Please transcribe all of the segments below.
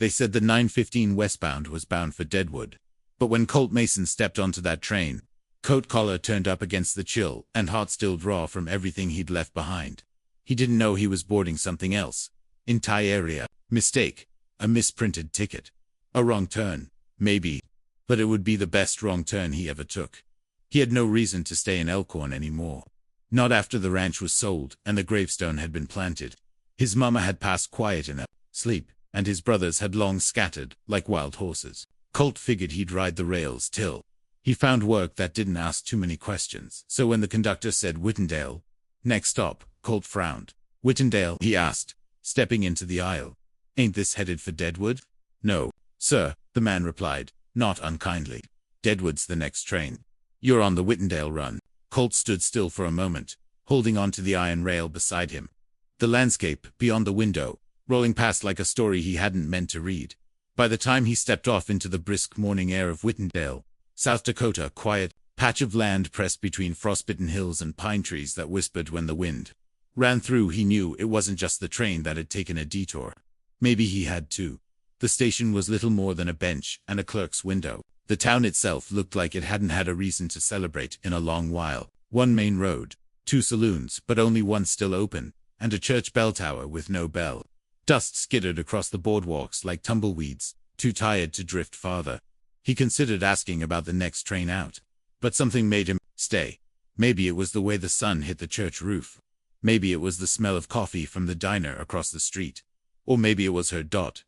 They said the 9:15 westbound was bound for Deadwood. But when Colt Mason stepped onto that train, coat collar turned up against the chill and heart still raw from everything he'd left behind. He didn't know he was boarding something else. Entire area. Mistake. A misprinted ticket. A wrong turn. Maybe. But it would be the best wrong turn he ever took. He had no reason to stay in Elkhorn anymore. Not after the ranch was sold and the gravestone had been planted. His mama had passed quiet in a sleep, and his brothers had long scattered, like wild horses. Colt figured he'd ride the rails till he found work that didn't ask too many questions. So when the conductor said Whittendale, next stop, Colt frowned. Whittendale, he asked, stepping into the aisle. Ain't this headed for Deadwood? No, sir, the man replied, not unkindly. Deadwood's the next train. You're on the Whittendale run. Colt stood still for a moment, holding on to the iron rail beside him. The landscape, beyond the window, rolling past like a story he hadn't meant to read. By the time he stepped off into the brisk morning air of Whittendale, South Dakota, quiet, patch of land pressed between frostbitten hills and pine trees that whispered when the wind ran through, he knew it wasn't just the train that had taken a detour. Maybe he had too. The station was little more than a bench and a clerk's window. The town itself looked like it hadn't had a reason to celebrate in a long while. One main road, 2 saloons, but only one still open, and a church bell tower with no bell. Dust skittered across the boardwalks like tumbleweeds, too tired to drift farther. He considered asking about the next train out, but something made him stay. Maybe it was the way the sun hit the church roof. Maybe it was the smell of coffee from the diner across the street. Or maybe it was her.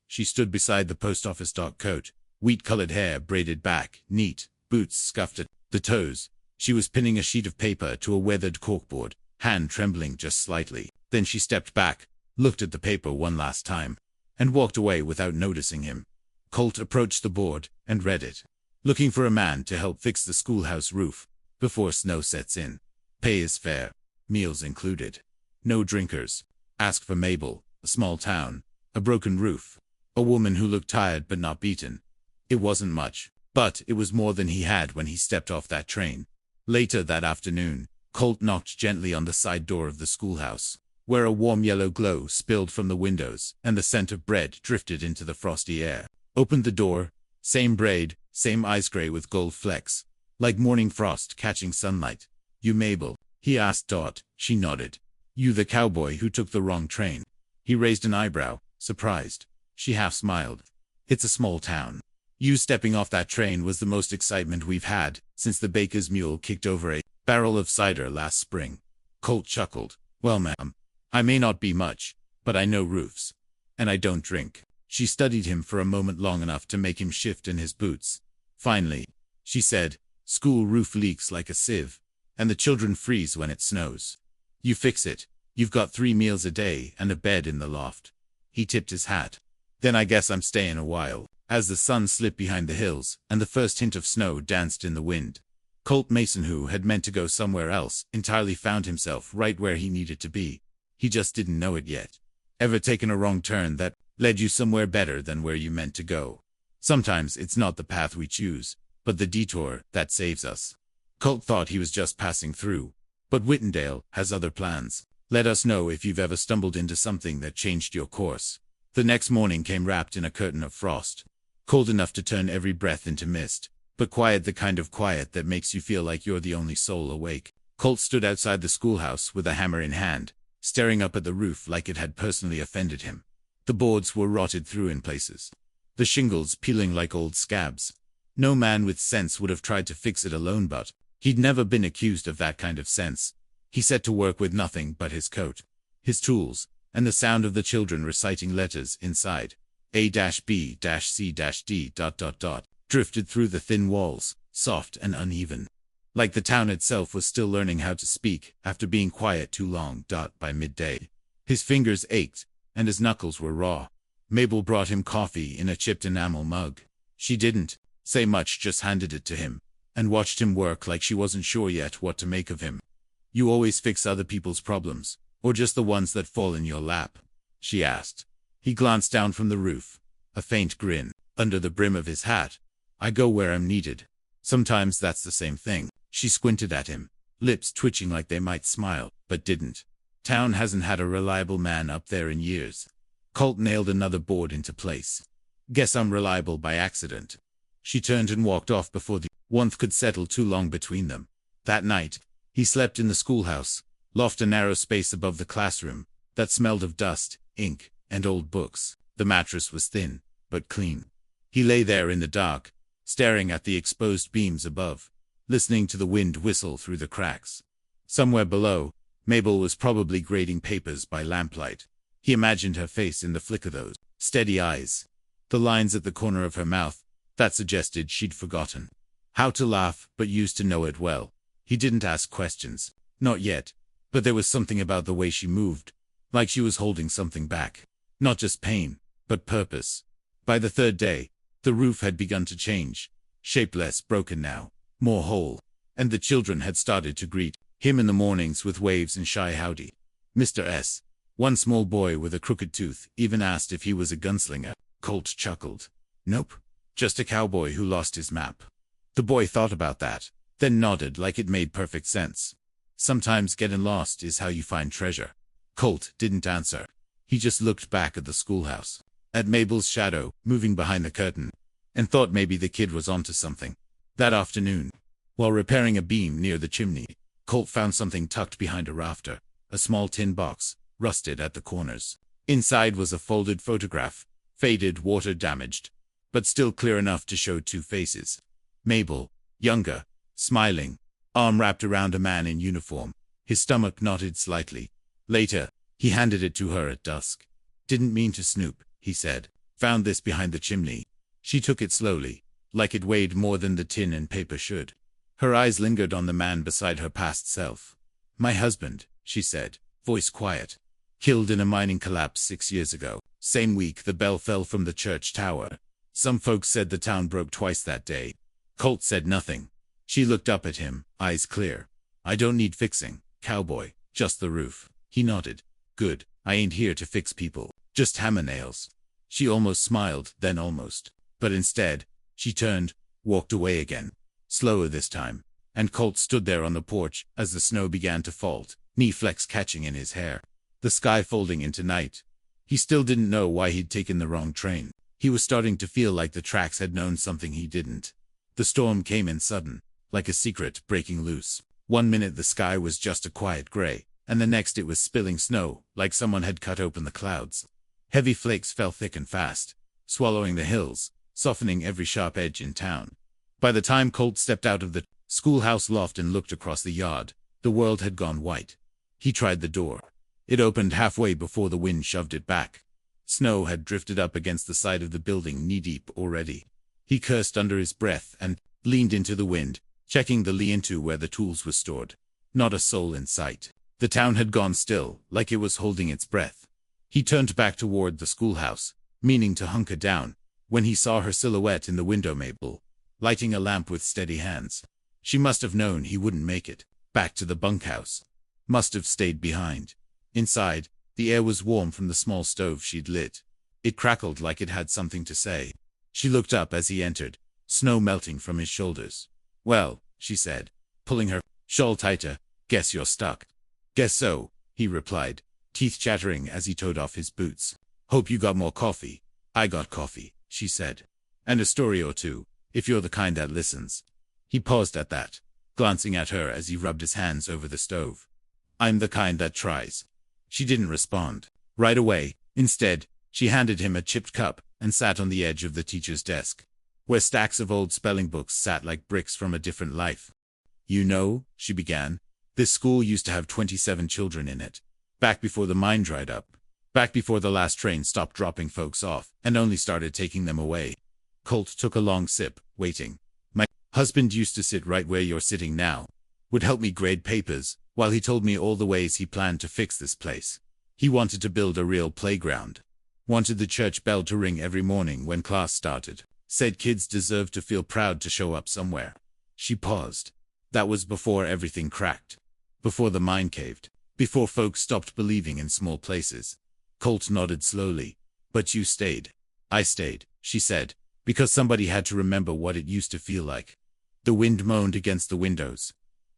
She stood beside the post office coat, wheat-colored hair braided back, neat, boots scuffed at the toes. She was pinning a sheet of paper to a weathered corkboard, hand trembling just slightly. Then she stepped back, looked at the paper one last time, and walked away without noticing him. Colt approached the board and read it. Looking for a man to help fix the schoolhouse roof before snow sets in. Pay is fair. Meals included. No drinkers. Ask for Mabel. A small town. A broken roof. A woman who looked tired but not beaten. It wasn't much, but it was more than he had when he stepped off that train. Later that afternoon, Colt knocked gently on the side door of the schoolhouse, where a warm yellow glow spilled from the windows and the scent of bread drifted into the frosty air. Opened the door. Same braid, same eyes gray with gold flecks, like morning frost catching sunlight. You Mabel? He asked. She nodded. You the cowboy who took the wrong train? He raised an eyebrow, surprised. She half smiled. It's a small town. You stepping off that train was the most excitement we've had since the baker's mule kicked over a barrel of cider last spring. Colt chuckled. Well, ma'am, I may not be much, but I know roofs. And I don't drink. She studied him for a moment, long enough to make him shift in his boots. Finally, she said, school roof leaks like a sieve, and the children freeze when it snows. You fix it. You've got 3 meals a day and a bed in the loft. He tipped his hat. Then I guess I'm staying a while. As the sun slipped behind the hills and the first hint of snow danced in the wind, Colt Mason, who had meant to go somewhere else, entirely found himself right where he needed to be. He just didn't know it yet. Ever taken a wrong turn that led you somewhere better than where you meant to go? Sometimes it's not the path we choose, but the detour that saves us. Colt thought he was just passing through, but Whittendale has other plans. Let us know if you've ever stumbled into something that changed your course. The next morning came wrapped in a curtain of frost. Cold enough to turn every breath into mist, but quiet, the kind of quiet that makes you feel like you're the only soul awake. Colt stood outside the schoolhouse with a hammer in hand, staring up at the roof like it had personally offended him. The boards were rotted through in places, the shingles peeling like old scabs. No man with sense would have tried to fix it alone, but he'd never been accused of that kind of sense. He set to work with nothing but his coat, his tools, and the sound of the children reciting letters inside. A-B-C-D ... drifted through the thin walls, soft and uneven. Like the town itself was still learning how to speak after being quiet too long. By midday, his fingers ached, and his knuckles were raw. Mabel brought him coffee in a chipped enamel mug. She didn't say much, just handed it to him, and watched him work like she wasn't sure yet what to make of him. You always fix other people's problems, or just the ones that fall in your lap? She asked. He glanced down from the roof, a faint grin under the brim of his hat. I go where I'm needed. Sometimes that's the same thing. She squinted at him, lips twitching like they might smile, but didn't. Town hasn't had a reliable man up there in years. Colt nailed another board into place. Guess I'm reliable by accident. She turned and walked off before the warmth could settle too long between them. That night, he slept in the schoolhouse loft, a narrow space above the classroom that smelled of dust, ink, and old books. The mattress was thin, but clean. He lay there in the dark, staring at the exposed beams above, listening to the wind whistle through the cracks. Somewhere below, Mabel was probably grading papers by lamplight. He imagined her face in the flick of those steady eyes, the lines at the corner of her mouth that suggested she'd forgotten how to laugh but used to know it well. He didn't ask questions, not yet, but there was something about the way she moved, like she was holding something back. Not just pain, but purpose. By the third day, the roof had begun to change, shape less broken now, more whole, and the children had started to greet him in the mornings with waves and shy howdy. Mr. S., one small boy with a crooked tooth, even asked if he was a gunslinger. Colt chuckled. Nope, just a cowboy who lost his map. The boy thought about that, then nodded like it made perfect sense. Sometimes getting lost is how you find treasure. Colt didn't answer. He just looked back at the schoolhouse, at Mabel's shadow moving behind the curtain, and thought maybe the kid was onto something. That afternoon, while repairing a beam near the chimney, Colt found something tucked behind a rafter, a small tin box, rusted at the corners. Inside was a folded photograph, faded, water-damaged, but still clear enough to show two faces. Mabel, younger, smiling, arm wrapped around a man in uniform. His stomach knotted slightly. Later, he handed it to her at dusk. Didn't mean to snoop, he said. Found this behind the chimney. She took it slowly, like it weighed more than the tin and paper should. Her eyes lingered on the man beside her past self. My husband, she said, voice quiet. Killed in a mining collapse 6 years ago. Same week the bell fell from the church tower. Some folks said the town broke twice that day. Colt said nothing. She looked up at him, eyes clear. I don't need fixing, cowboy, just the roof. He nodded. Good, I ain't here to fix people, just hammer nails. She almost smiled, then almost. But instead, she turned, walked away again. Slower this time. And Colt stood there on the porch as the snow began to fall, knee flecks catching in his hair. The sky folding into night. He still didn't know why he'd taken the wrong train. He was starting to feel like the tracks had known something he didn't. The storm came in sudden, like a secret breaking loose. 1 minute the sky was just a quiet gray, and the next it was spilling snow, like someone had cut open the clouds. Heavy flakes fell thick and fast, swallowing the hills, softening every sharp edge in town. By the time Colt stepped out of the schoolhouse loft and looked across the yard, the world had gone white. He tried the door. It opened halfway before the wind shoved it back. Snow had drifted up against the side of the building knee-deep already. He cursed under his breath and leaned into the wind, checking the lean-to where the tools were stored. Not a soul in sight. The town had gone still, like it was holding its breath. He turned back toward the schoolhouse, meaning to hunker down, when he saw her silhouette in the window. Mabel, lighting a lamp with steady hands. She must have known he wouldn't make it back to the bunkhouse. Must have stayed behind. Inside, the air was warm from the small stove she'd lit. It crackled like it had something to say. She looked up as he entered, snow melting from his shoulders. Well, she said, pulling her shawl tighter, guess you're stuck. Guess so, he replied, teeth chattering as he toed off his boots. Hope you got more coffee. I got coffee, she said. And a story or two, if you're the kind that listens. He paused at that, glancing at her as he rubbed his hands over the stove. I'm the kind that tries. She didn't respond right away. Instead, she handed him a chipped cup and sat on the edge of the teacher's desk, where stacks of old spelling books sat like bricks from a different life. You know, she began, this school used to have 27 children in it. Back before the mine dried up. Back before the last train stopped dropping folks off and only started taking them away. Colt took a long sip, waiting. My husband used to sit right where you're sitting now. Would help me grade papers, while he told me all the ways he planned to fix this place. He wanted to build a real playground. Wanted the church bell to ring every morning when class started. Said kids deserved to feel proud to show up somewhere. She paused. That was before everything cracked. Before the mine caved. Before folks stopped believing in small places. Colt nodded slowly. But you stayed. I stayed, she said, because somebody had to remember what it used to feel like. The wind moaned against the windows.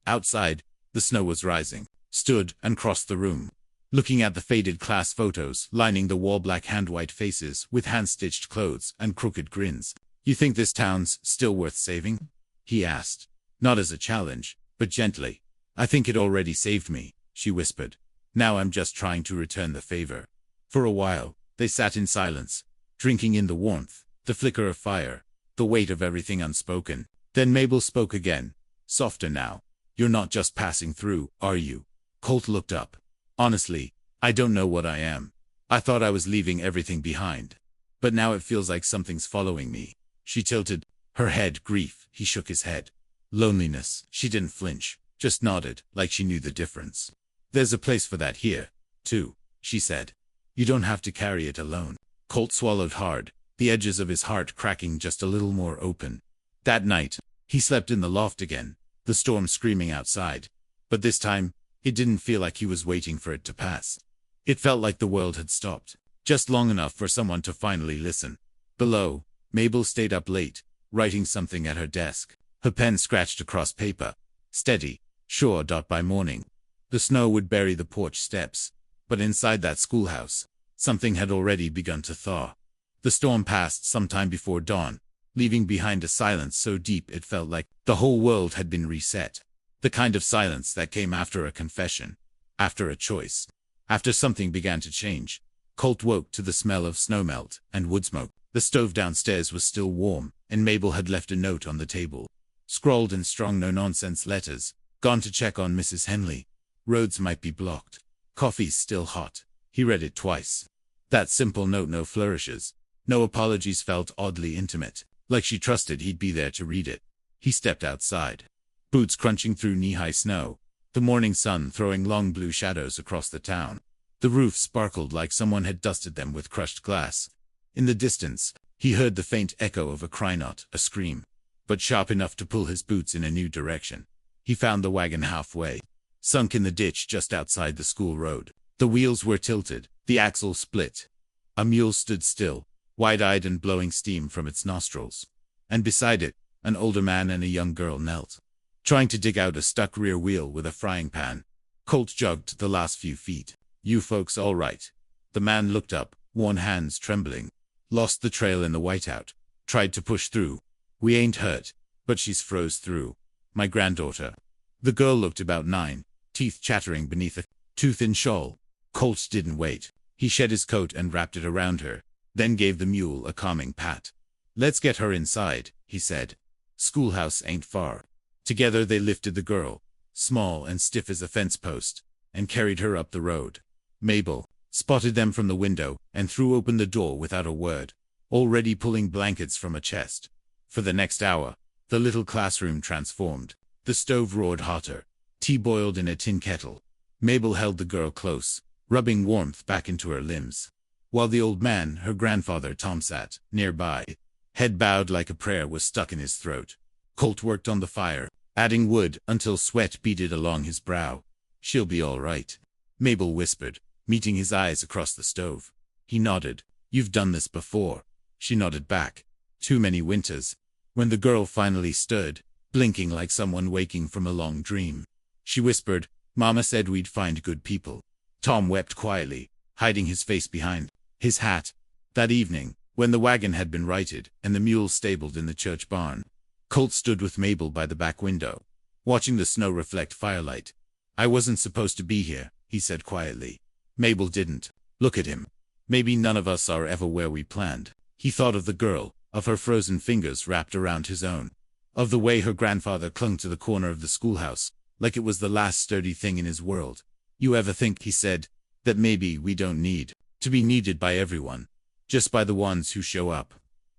Outside, the snow was rising. Stood and crossed the room. looking at the faded class photos lining the wall, black hand-white faces with hand-stitched clothes and crooked grins. "You think this town's still worth saving?" he asked, not as a challenge, but gently. "I think it already saved me," she whispered. "Now I'm just trying to return the favor." For a while, they sat in silence, drinking in the warmth, the flicker of fire, the weight of everything unspoken. Then Mabel spoke again, softer now. "You're not just passing through, are you?" Colt looked up. "Honestly, I don't know what I am. I thought I was leaving everything behind. But now it feels like something's following me." She tilted her head. "Grief." He shook his head. "Loneliness." She didn't flinch, just nodded, like she knew the difference. "There's a place for that here, too," she said. "You don't have to carry it alone." Colt swallowed hard, the edges of his heart cracking just a little more open. That night, he slept in the loft again, the storm screaming outside. But this time, it didn't feel like he was waiting for it to pass. It felt like the world had stopped, just long enough for someone to finally listen. Below, Mabel stayed up late, writing something at her desk. Her pen scratched across paper. Steady, sure. By morning, the snow would bury the porch steps. But inside that schoolhouse, something had already begun to thaw. The storm passed sometime before dawn, leaving behind a silence so deep it felt like the whole world had been reset. The kind of silence that came after a confession, after a choice, after something began to change. Colt woke to the smell of snowmelt and wood smoke. The stove downstairs was still warm, and Mabel had left a note on the table, scrawled in strong no-nonsense letters. "Gone to check on Mrs. Henley. Roads might be blocked. Coffee's still hot." He read it twice. That simple note, no flourishes, no apologies, felt oddly intimate, like she trusted he'd be there to read it. He stepped outside, boots crunching through knee-high snow, the morning sun throwing long blue shadows across the town. The roofs sparkled like someone had dusted them with crushed glass. In the distance, he heard the faint echo of a cry, not a scream, but sharp enough to pull his boots in a new direction. He found the wagon halfway, sunk in the ditch just outside the school road. The wheels were tilted, the axle split. A mule stood still, wide-eyed and blowing steam from its nostrils. And beside it, an older man and a young girl knelt, trying to dig out a stuck rear wheel with a frying pan. Colt jogged the last few feet. "You folks all right?" The man looked up, worn hands trembling. "Lost the trail in the whiteout. Tried to push through. We ain't hurt, but she's froze through. My granddaughter." The girl looked about 9, teeth chattering beneath a too-thin shawl. Colt didn't wait. He shed his coat and wrapped it around her, then gave the mule a calming pat. "Let's get her inside," he said. "Schoolhouse ain't far." Together they lifted the girl, small and stiff as a fence post, and carried her up the road. Mabel spotted them from the window and threw open the door without a word, already pulling blankets from a chest. For the next hour, the little classroom transformed. The stove roared hotter. Tea boiled in a tin kettle. Mabel held the girl close, rubbing warmth back into her limbs, while the old man, her grandfather Tom, sat nearby, head bowed like a prayer was stuck in his throat. Colt worked on the fire, adding wood until sweat beaded along his brow. "She'll be all right," Mabel whispered, meeting his eyes across the stove. He nodded. "You've done this before." She nodded back. "Too many winters." When the girl finally stood, blinking like someone waking from a long dream, she whispered, "Mama said we'd find good people." Tom wept quietly, hiding his face behind his hat. That evening, when the wagon had been righted and the mule stabled in the church barn, Colt stood with Mabel by the back window, watching the snow reflect firelight. "I wasn't supposed to be here," he said quietly. Mabel didn't look at him. "Maybe none of us are ever where we planned." He thought of the girl, of her frozen fingers wrapped around his own, of the way her grandfather clung to the corner of the schoolhouse, like it was the last sturdy thing in his world. "You ever think," he said, "that maybe we don't need to be needed by everyone, just by the ones who show up?"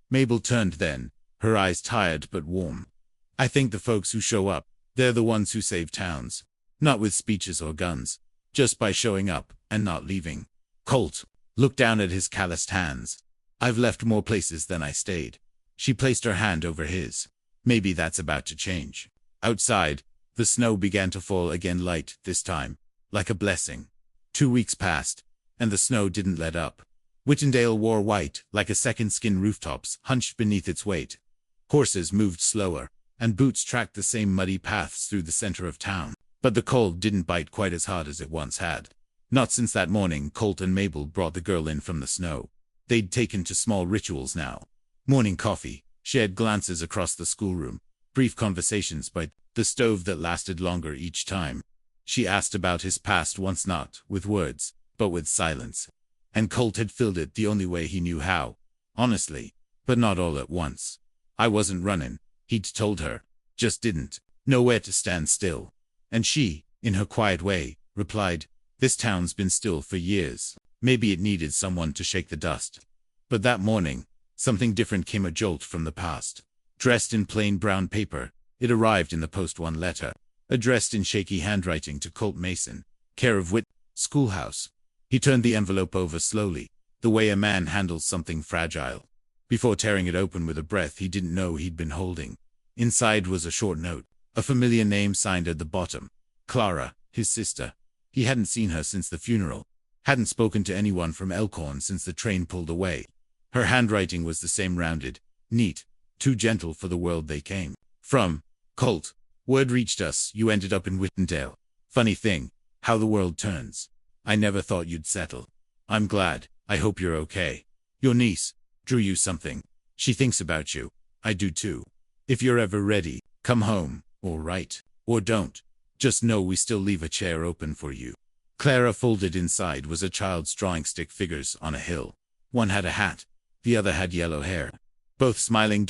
Mabel turned then, her eyes tired but warm. "I think the folks who show up, they're the ones who save towns. Not with speeches or guns, just by showing up and not leaving." Colt looked down at his calloused hands. "I've left more places than I stayed." She placed her hand over his. "Maybe that's about to change." Outside, the snow began to fall again, light this time, like a blessing. 2 weeks passed, and the snow didn't let up. Whitendale wore white, like a second skin. Rooftops hunched beneath its weight. Horses moved slower, and boots tracked the same muddy paths through the center of town. But the cold didn't bite quite as hard as it once had. Not since that morning Colt and Mabel brought the girl in from the snow. They'd taken to small rituals now. Morning coffee, shared glances across the schoolroom, brief conversations by the stove that lasted longer each time. She asked about his past once, not with words, but with silence. And Colt had filled it the only way he knew how. Honestly. But not all at once. I wasn't running, he'd told her. Just didn't know where to stand still. And she, in her quiet way, replied, "This town's been still for years. Maybe it needed someone to shake the dust." But that morning, something different came, a jolt from the past. Dressed in plain brown paper, it arrived in the post, one letter, addressed in shaky handwriting to Colt Mason, care of schoolhouse. He turned the envelope over slowly, the way a man handles something fragile, before tearing it open with a breath he didn't know he'd been holding. Inside was a short note, a familiar name signed at the bottom. Clara, his sister. He hadn't seen her since the funeral, hadn't spoken to anyone from Elkhorn since the train pulled away. Her handwriting was the same, rounded, neat, too gentle for the world they came from. "Colt, word reached us, you ended up in Whitendale. Funny thing, how the world turns. I never thought you'd settle. I'm glad, I hope you're okay. Your niece drew you something. She thinks about you. I do too. If you're ever ready, come home, or write, or don't. Just know we still leave a chair open for you." Clara. Folded inside was a child's drawing stick figures on a hill. One had a hat, the other had yellow hair. Both smiling.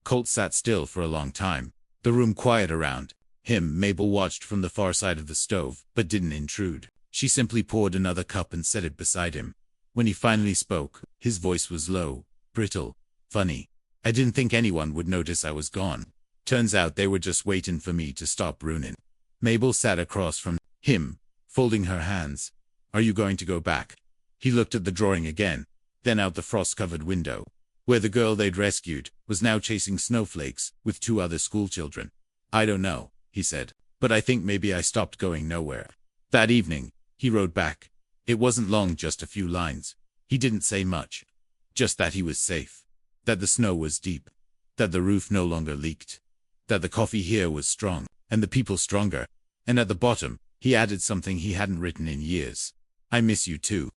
Colt sat still for a long time, the room quiet around him. Mabel watched from the far side of the stove, but didn't intrude. She simply poured another cup and set it beside him. When he finally spoke, his voice was low, brittle, funny. "I didn't think anyone would notice I was gone. Turns out they were just waiting for me to stop ruining." Mabel sat across from him, folding her hands. "Are you going to go back?" He looked at the drawing again, then out the frost-covered window, where the girl they'd rescued was now chasing snowflakes with 2 other schoolchildren. "I don't know," he said, "but I think maybe I stopped going nowhere." That evening, he wrote back. It wasn't long, just a few lines. He didn't say much. Just that he was safe. That the snow was deep. That the roof no longer leaked. That the coffee here was strong, and the people stronger. And at the bottom, he added something he hadn't written in years. "I miss you too."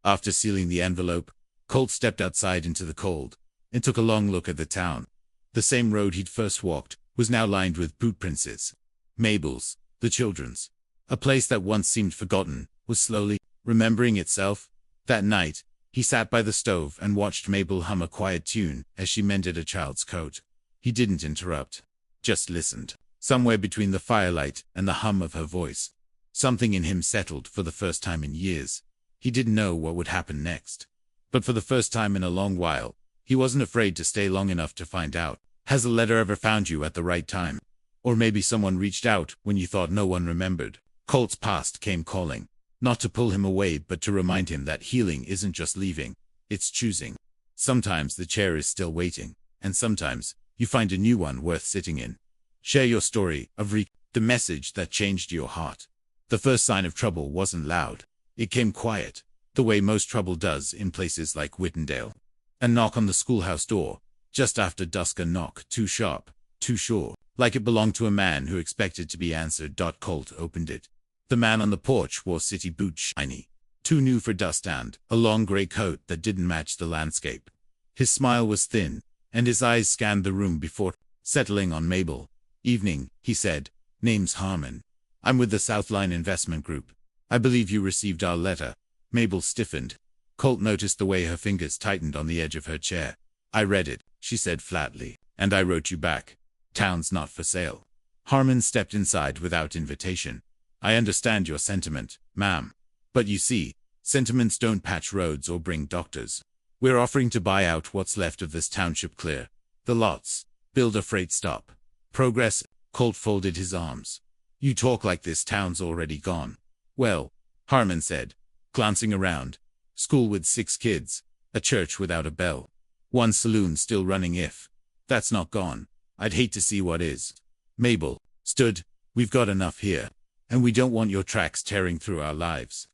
After sealing the envelope, Colt stepped outside into the cold, and took a long look at the town. The same road he'd first walked was now lined with boot prints. Mabel's, the children's. A place that once seemed forgotten was slowly remembering itself. That night, he sat by the stove and watched Mabel hum a quiet tune as she mended a child's coat. He didn't interrupt, just listened. Somewhere between the firelight and the hum of her voice, something in him settled for the first time in years. He didn't know what would happen next. But for the first time in a long while, he wasn't afraid to stay long enough to find out. Has a letter ever found you at the right time? Or maybe someone reached out when you thought no one remembered. Colt's past came calling. Not to pull him away, but to remind him that healing isn't just leaving, it's choosing. Sometimes the chair is still waiting, and sometimes you find a new one worth sitting in. Share your story of the message that changed your heart. The first sign of trouble wasn't loud. It came quiet, the way most trouble does in places like Whitendale. A knock on the schoolhouse door, just after dusk, a knock too sharp, too sure, like it belonged to a man who expected to be answered. Colt opened it. The man on the porch wore city boots, shiny, too new for dust, and a long gray coat that didn't match the landscape. His smile was thin, and his eyes scanned the room before settling on Mabel. "Evening," he said. "Name's Harmon. I'm with the Southline Investment Group. I believe you received our letter." Mabel stiffened. Colt noticed the way her fingers tightened on the edge of her chair. "I read it," she said flatly, "and I wrote you back. Town's not for sale." Harmon stepped inside without invitation. "I understand your sentiment, ma'am. But you see, sentiments don't patch roads or bring doctors. We're offering to buy out what's left of this township, clear the lots, build a freight stop. Progress." Colt folded his arms. "You talk like this town's already gone." "Well," Harmon said, glancing around. "School with 6 kids, a church without a bell, 1 saloon still running. If that's not gone, I'd hate to see what is." Mabel stood. "We've got enough here, and we don't want your tracks tearing through our lives."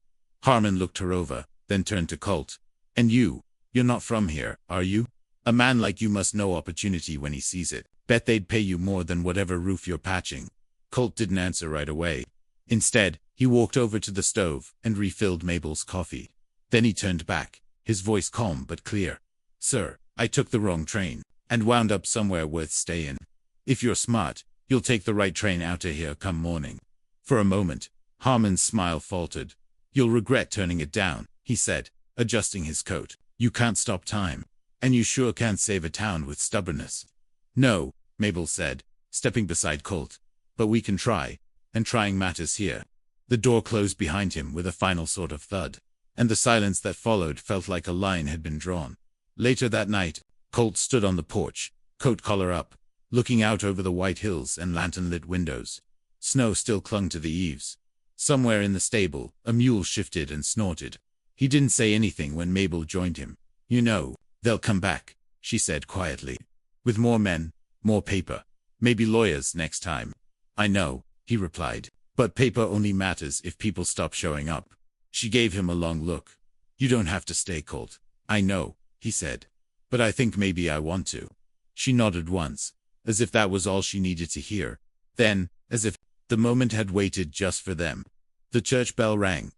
Harmon looked her over, then turned to Colt. "And you're not from here, are you? A man like you must know opportunity when he sees it. Bet they'd pay you more than whatever roof you're patching." Colt didn't answer right away. Instead, He walked over to the stove and refilled Mabel's coffee. Then he turned back, his voice calm but clear. "Sir, I took the wrong train and wound up somewhere worth staying. If you're smart, you'll take the right train out of here come morning." For a moment, Harmon's smile faltered. "You'll regret turning it down," he said, adjusting his coat. "You can't stop time. And you sure can't save a town with stubbornness." "No," Mabel said, stepping beside Colt. "But we can try, and trying matters here." The door closed behind him with a final sort of thud, and the silence that followed felt like a line had been drawn. Later that night, Colt stood on the porch, coat collar up, looking out over the white hills and lantern-lit windows. Snow still clung to the eaves. Somewhere in the stable, a mule shifted and snorted. He didn't say anything when Mabel joined him. "You know, they'll come back," she said quietly. "With more men, more paper. Maybe lawyers next time." "I know," he replied. "But paper only matters if people stop showing up." She gave him a long look. "You don't have to stay, Colt." "I know," he said. "But I think maybe I want to." She nodded once, as if that was all she needed to hear. Then, as if the moment had waited just for them, the church bell rang.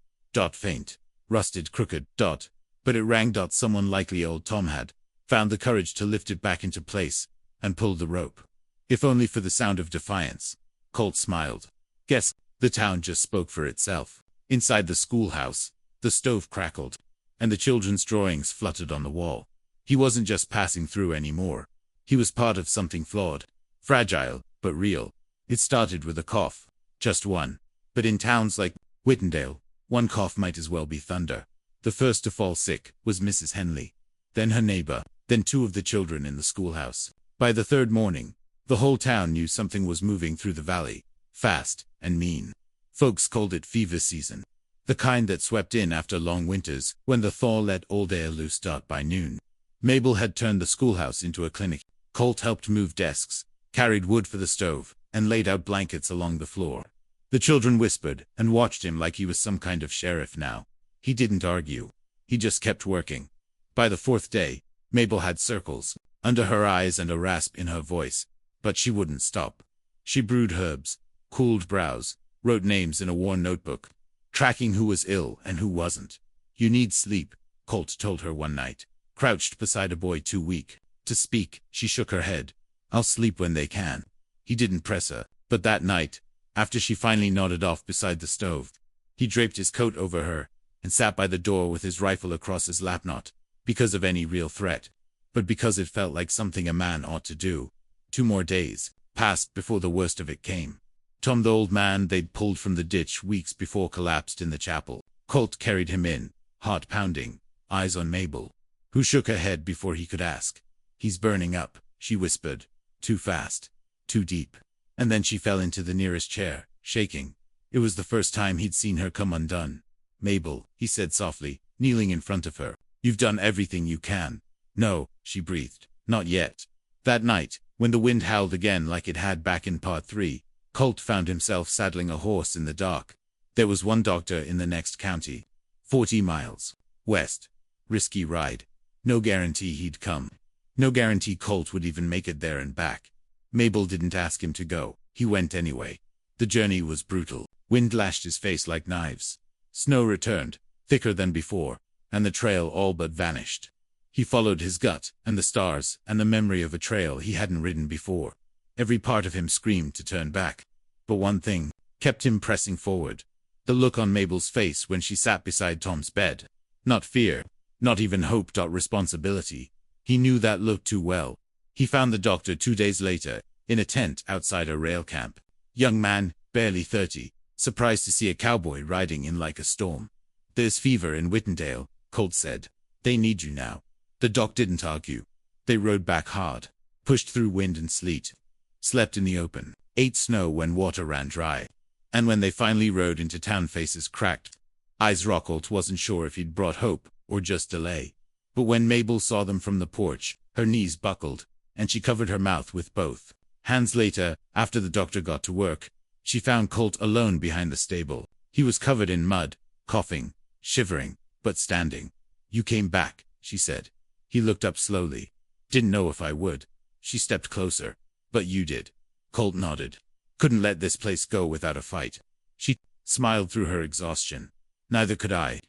Faint, rusted, crooked, but it rang. Someone, likely old Tom, had found the courage to lift it back into place and pulled the rope. If only for the sound of defiance. Colt smiled. Guess the town just spoke for itself. Inside the schoolhouse, the stove crackled, and the children's drawings fluttered on the wall. He wasn't just passing through anymore. He was part of something flawed, fragile, but real. It started with a cough. Just one. But in towns like Whitendale, one cough might as well be thunder. The first to fall sick was Mrs. Henley. Then her neighbor. Then two of the children in the schoolhouse. By the third morning, the whole town knew something was moving through the valley. Fast and mean. Folks called it fever season. The kind that swept in after long winters, when the thaw let all day loose. By noon, Mabel had turned the schoolhouse into a clinic. Colt helped move desks, carried wood for the stove, and laid out blankets along the floor. The children whispered and watched him like he was some kind of sheriff now. He didn't argue. He just kept working. By the fourth day, Mabel had circles under her eyes and a rasp in her voice, but she wouldn't stop. She brewed herbs, cooled brows, wrote names in a worn notebook, tracking who was ill and who wasn't. "You need sleep," Colt told her one night, crouched beside a boy too weak to speak. She shook her head. "I'll sleep when they can." He didn't press her, but that night, after she finally nodded off beside the stove, he draped his coat over her and sat by the door with his rifle across his lap, not because of any real threat, but because it felt like something a man ought to do. 2 more days passed before the worst of it came. Tom, the old man they'd pulled from the ditch weeks before, collapsed in the chapel. Colt carried him in, heart pounding, eyes on Mabel, who shook her head before he could ask. "He's burning up," she whispered. "Too fast. Too deep." And then she fell into the nearest chair, shaking. It was the first time he'd seen her come undone. "Mabel," he said softly, kneeling in front of her. "You've done everything you can." "No," she breathed. "Not yet." That night, when the wind howled again like it had back in Part 3, Colt found himself saddling a horse in the dark. There was one doctor in the next county. 40 miles west. Risky ride. No guarantee he'd come. No guarantee Colt would even make it there and back. Mabel didn't ask him to go. He went anyway. The journey was brutal. Wind lashed his face like knives. Snow returned, thicker than before, and the trail all but vanished. He followed his gut, and the stars, and the memory of a trail he hadn't ridden before. Every part of him screamed to turn back. But one thing kept him pressing forward. The look on Mabel's face when she sat beside Tom's bed. Not fear, not even hope. Responsibility. He knew that look too well. He found the doctor 2 days later, in a tent outside a rail camp. Young man, barely 30, surprised to see a cowboy riding in like a storm. "There's fever in Whitendale," Colt said. "They need you now." The doc didn't argue. They rode back hard, pushed through wind and sleet, slept in the open, ate snow when water ran dry. And when they finally rode into town, faces cracked, eyes raw. Colt wasn't sure if he'd brought hope or just delay. But when Mabel saw them from the porch, her knees buckled, and she covered her mouth with both hands. Later, after the doctor got to work, she found Colt alone behind the stable. He was covered in mud, coughing, shivering, but standing. "You came back," she said. He looked up slowly. "Didn't know if I would." She stepped closer. "But you did." Colt nodded. "Couldn't let this place go without a fight." She smiled through her exhaustion. Neither could I.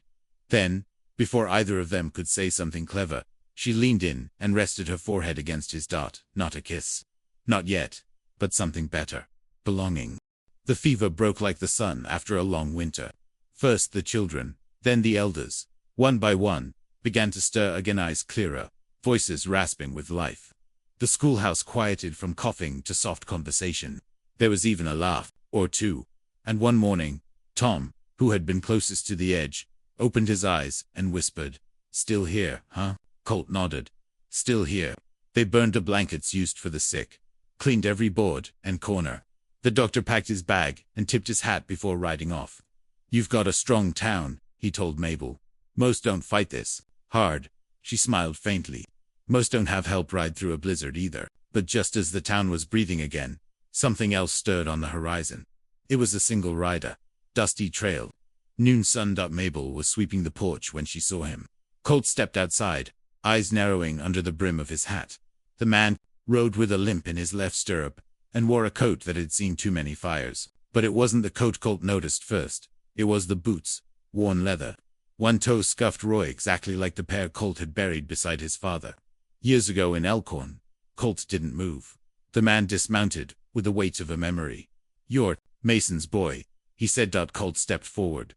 Then, before either of them could say something clever, she leaned in and rested her forehead against his dot. Not a kiss. Not yet, but something better. Belonging. The fever broke like the sun after a long winter. First the children, then the elders, one by one, began to stir again, eyes clearer, voices rasping with life. The schoolhouse quieted from coughing to soft conversation. There was even a laugh or two. And one morning, Tom, who had been closest to the edge, opened his eyes and whispered, "Still here, huh?" Colt nodded. "Still here." They burned the blankets used for the sick, cleaned every board and corner. The doctor packed his bag and tipped his hat before riding off. "You've got a strong town," he told Mabel. "Most don't fight this hard." She smiled faintly. "Most don't have help ride through a blizzard either." But just as the town was breathing again, something else stirred on the horizon. It was a single rider. Dusty trail. Noon sun. Mabel was sweeping the porch when she saw him. Colt stepped outside, eyes narrowing under the brim of his hat. The man rode with a limp in his left stirrup and wore a coat that had seen too many fires. But it wasn't the coat Colt noticed first. It was the boots, worn leather. One toe scuffed raw, exactly like the pair Colt had buried beside his father. Years ago in Elkhorn. Colt didn't move. The man dismounted with the weight of a memory. "You're Mason's boy," he said. Colt stepped forward.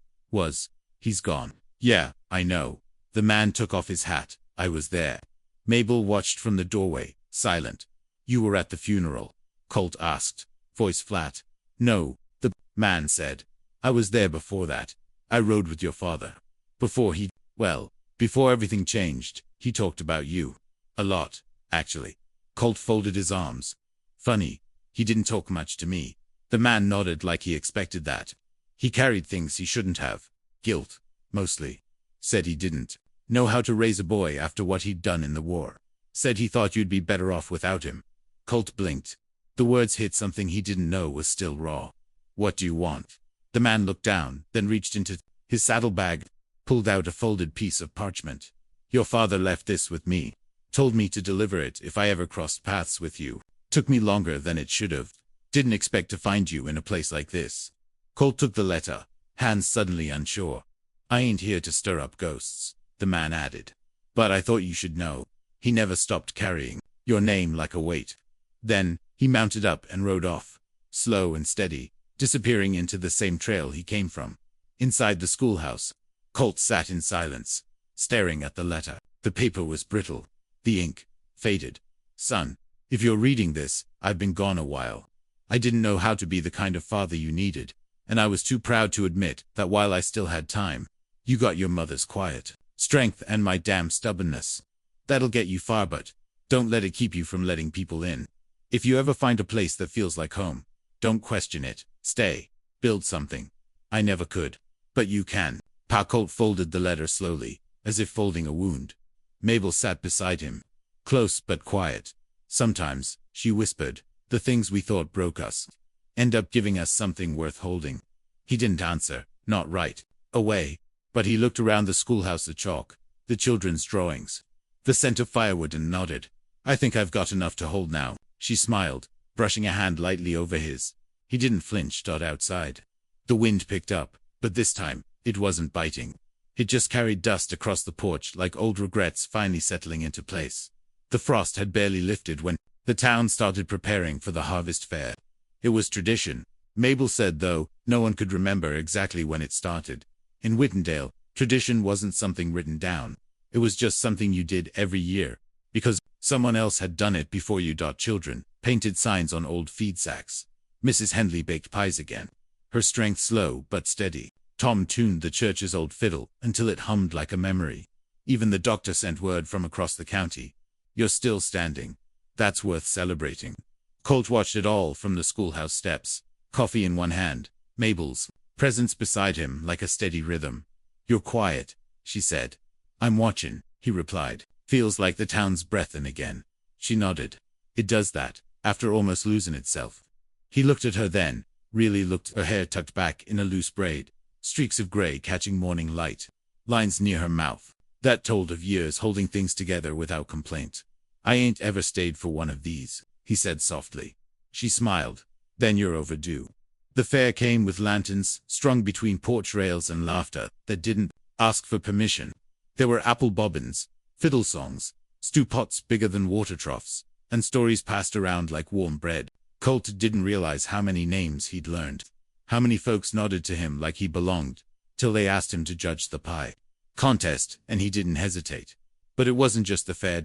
He's gone." "Yeah, I know." The man took off his hat. "I was there." Mabel watched from the doorway, silent. "You were at the funeral?" Colt asked, voice flat. "No," the man said. "I was there before that. I rode with your father. Before everything changed, he talked about you. A lot, actually." Colt folded his arms. "Funny, he didn't talk much to me." The man nodded like he expected that. "He carried things he shouldn't have. Guilt, mostly. Said he didn't know how to raise a boy after what he'd done in the war. Said he thought you'd be better off without him." Colt blinked. The words hit something he didn't know was still raw. "What do you want?" The man looked down, then reached into his saddlebag, pulled out a folded piece of parchment. "Your father left this with me. Told me to deliver it if I ever crossed paths with you. Took me longer than it should have. Didn't expect to find you in a place like this." Colt took the letter, hands suddenly unsure. "I ain't here to stir up ghosts," the man added. "But I thought you should know. He never stopped carrying your name like a weight." Then, he mounted up and rode off, slow and steady, disappearing into the same trail he came from. Inside the schoolhouse, Colt sat in silence, staring at the letter. The paper was brittle. The ink faded. "Son, if you're reading this, I've been gone a while. I didn't know how to be the kind of father you needed, and I was too proud to admit that while I still had time, you got your mother's quiet strength and my damn stubbornness. That'll get you far, but don't let it keep you from letting people in. If you ever find a place that feels like home, don't question it. Stay. Build something. I never could. But you can." Pa. Colt folded the letter slowly, as if folding a wound. Mabel sat beside him, close but quiet. "Sometimes," she whispered, "the things we thought broke us end up giving us something worth holding." He didn't answer, not right away, but he looked around the schoolhouse, the chalk, the children's drawings, the scent of firewood, and nodded. "I think I've got enough to hold now." She smiled, brushing a hand lightly over his. He didn't flinch. Outside, the wind picked up, but this time, it wasn't biting. It just carried dust across the porch like old regrets finally settling into place. The frost had barely lifted when the town started preparing for the harvest fair. It was tradition, Mabel said, though no one could remember exactly when it started. In Whittendale, tradition wasn't something written down. It was just something you did every year, because someone else had done it before you. Children painted signs on old feed sacks. Mrs. Henley baked pies again, her strength slow but steady. Tom tuned the church's old fiddle until it hummed like a memory. Even the doctor sent word from across the county. "You're still standing. That's worth celebrating." Colt watched it all from the schoolhouse steps, coffee in one hand, Mabel's presence beside him like a steady rhythm. "You're quiet," she said. "I'm watching," he replied. "Feels like the town's breathin' again." She nodded. "It does that, after almost losing itself." He looked at her then, really looked, her hair tucked back in a loose braid, streaks of gray catching morning light, lines near her mouth, that told of years holding things together without complaint. "I ain't ever stayed for one of these," he said softly. She smiled. "Then you're overdue." The fair came with lanterns strung between porch rails and laughter that didn't ask for permission. There were apple bobbins, fiddle songs, stew pots bigger than water troughs, and stories passed around like warm bread. Colt didn't realize how many names he'd learned, how many folks nodded to him like he belonged, till they asked him to judge the pie contest, and he didn't hesitate. But it wasn't just the fair.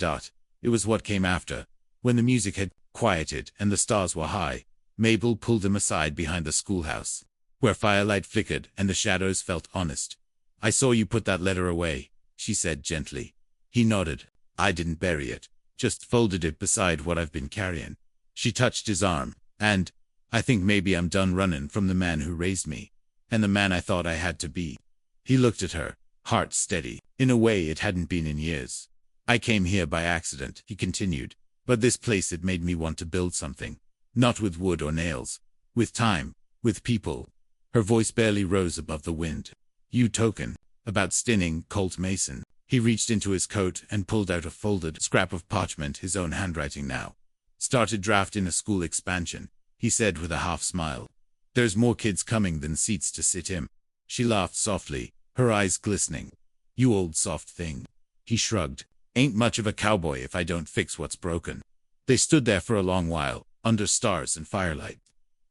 It was what came after. When the music had quieted and the stars were high, Mabel pulled him aside behind the schoolhouse, where firelight flickered and the shadows felt honest. "I saw you put that letter away," she said gently. He nodded. "I didn't bury it, just folded it beside what I've been carrying." She touched his arm. "And I think maybe I'm done running from the man who raised me, and the man I thought I had to be." He looked at her, heart steady, in a way it hadn't been in years. "I came here by accident," he continued, "but this place had made me want to build something. Not with wood or nails. With time. With people." Her voice barely rose above the wind. "You token about stinning Colt Mason." He reached into his coat and pulled out a folded scrap of parchment, his own handwriting now. "Started drafting a school expansion," he said with a half smile. "There's more kids coming than seats to sit in." She laughed softly, her eyes glistening. "You old soft thing." He shrugged. "Ain't much of a cowboy if I don't fix what's broken." They stood there for a long while, under stars and firelight.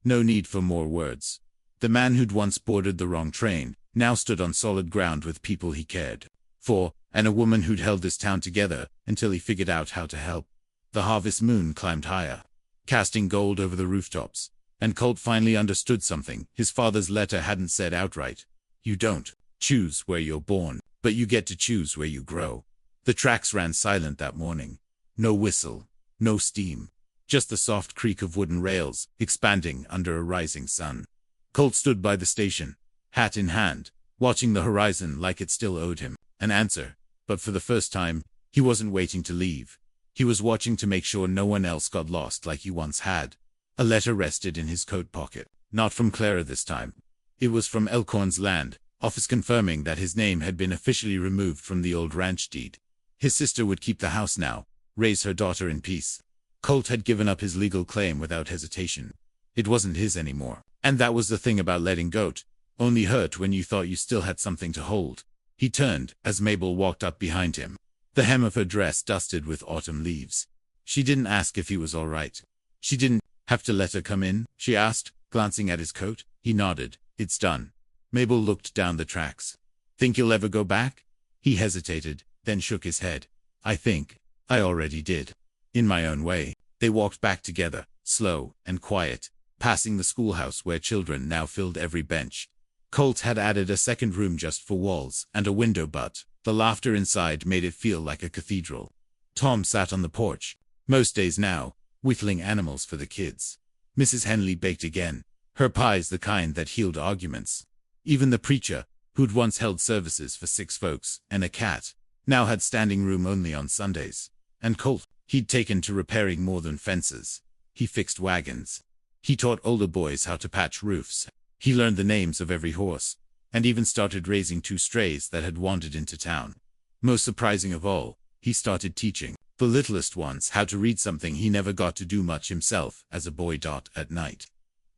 No need for more words. The man who'd once boarded the wrong train now stood on solid ground with people he cared for, and a woman who'd held this town together until he figured out how to help. The harvest moon climbed higher, casting gold over the rooftops, and Colt finally understood something his father's letter hadn't said outright. You don't choose where you're born, but you get to choose where you grow. The tracks ran silent that morning. No whistle, no steam, just the soft creak of wooden rails expanding under a rising sun. Colt stood by the station, hat in hand, watching the horizon like it still owed him an answer. But for the first time, he wasn't waiting to leave. He was watching to make sure no one else got lost like he once had. A letter rested in his coat pocket. Not from Clara this time. It was from Elkhorn's land office confirming that his name had been officially removed from the old ranch deed. His sister would keep the house now, raise her daughter in peace. Colt had given up his legal claim without hesitation. It wasn't his anymore. And that was the thing about letting go. Only hurt when you thought you still had something to hold. He turned as Mabel walked up behind him, the hem of her dress dusted with autumn leaves. She didn't ask if he was all right. She didn't have to let her come in, she asked, glancing at his coat. He nodded. "It's done." Mabel looked down the tracks. "Think you'll ever go back?" He hesitated, then shook his head. "I think I already did. In my own way." They walked back together, slow and quiet, passing the schoolhouse where children now filled every bench. Colt had added a second room just for walls and a window, but the laughter inside made it feel like a cathedral. Tom sat on the porch, most days now, whittling animals for the kids. Mrs. Henley baked again, her pies the kind that healed arguments. Even the preacher, who'd once held services for 6 folks and a cat, now had standing room only on Sundays. And Colt, he'd taken to repairing more than fences. He fixed wagons. He taught older boys how to patch roofs. He learned the names of every horse, and even started raising 2 strays that had wandered into town. Most surprising of all, he started teaching the littlest ones how to read, something he never got to do much himself as a boy. At night,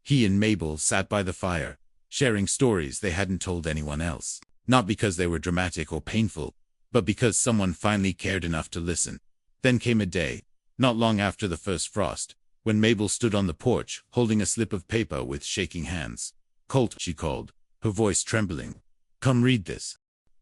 he and Mabel sat by the fire, sharing stories they hadn't told anyone else, not because they were dramatic or painful, but because someone finally cared enough to listen. Then came a day, not long after the first frost, when Mabel stood on the porch, holding a slip of paper with shaking hands. "Colt," she called, her voice trembling. "Come read this."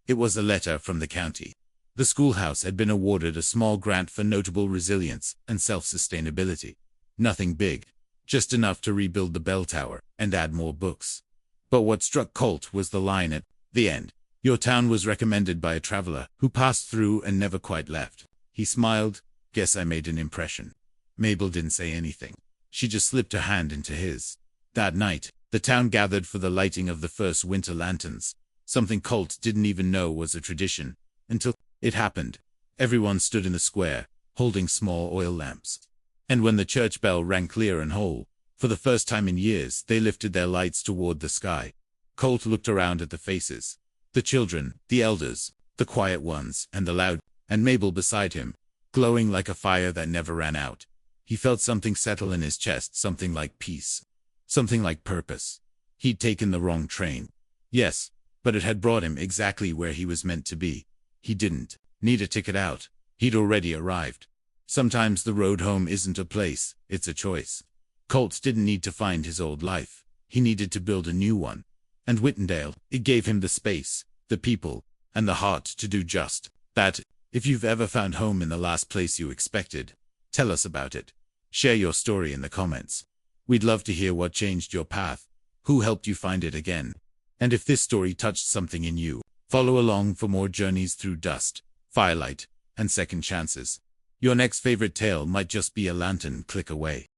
It was a letter from the county. The schoolhouse had been awarded a small grant for notable resilience and self-sustainability. Nothing big, just enough to rebuild the bell tower and add more books. But what struck Colt was the line at the end. "Your town was recommended by a traveler who passed through and never quite left." He smiled. "Guess I made an impression." Mabel didn't say anything. She just slipped her hand into his. That night, the town gathered for the lighting of the first winter lanterns, something Colt didn't even know was a tradition, until it happened. Everyone stood in the square, holding small oil lamps. And when the church bell rang clear and whole, for the first time in years, they lifted their lights toward the sky. Colt looked around at the faces. The children, the elders, the quiet ones, and the loud, and Mabel beside him, glowing like a fire that never ran out. He felt something settle in his chest, something like peace, something like purpose. He'd taken the wrong train. Yes, but it had brought him exactly where he was meant to be. He didn't need a ticket out. He'd already arrived. Sometimes the road home isn't a place, it's a choice. Colt didn't need to find his old life. He needed to build a new one. And Whitendale, it gave him the space, the people, and the heart to do just that. If you've ever found home in the last place you expected, tell us about it. Share your story in the comments. We'd love to hear what changed your path, who helped you find it again. And if this story touched something in you, follow along for more journeys through dust, firelight, and second chances. Your next favorite tale might just be a lantern click away.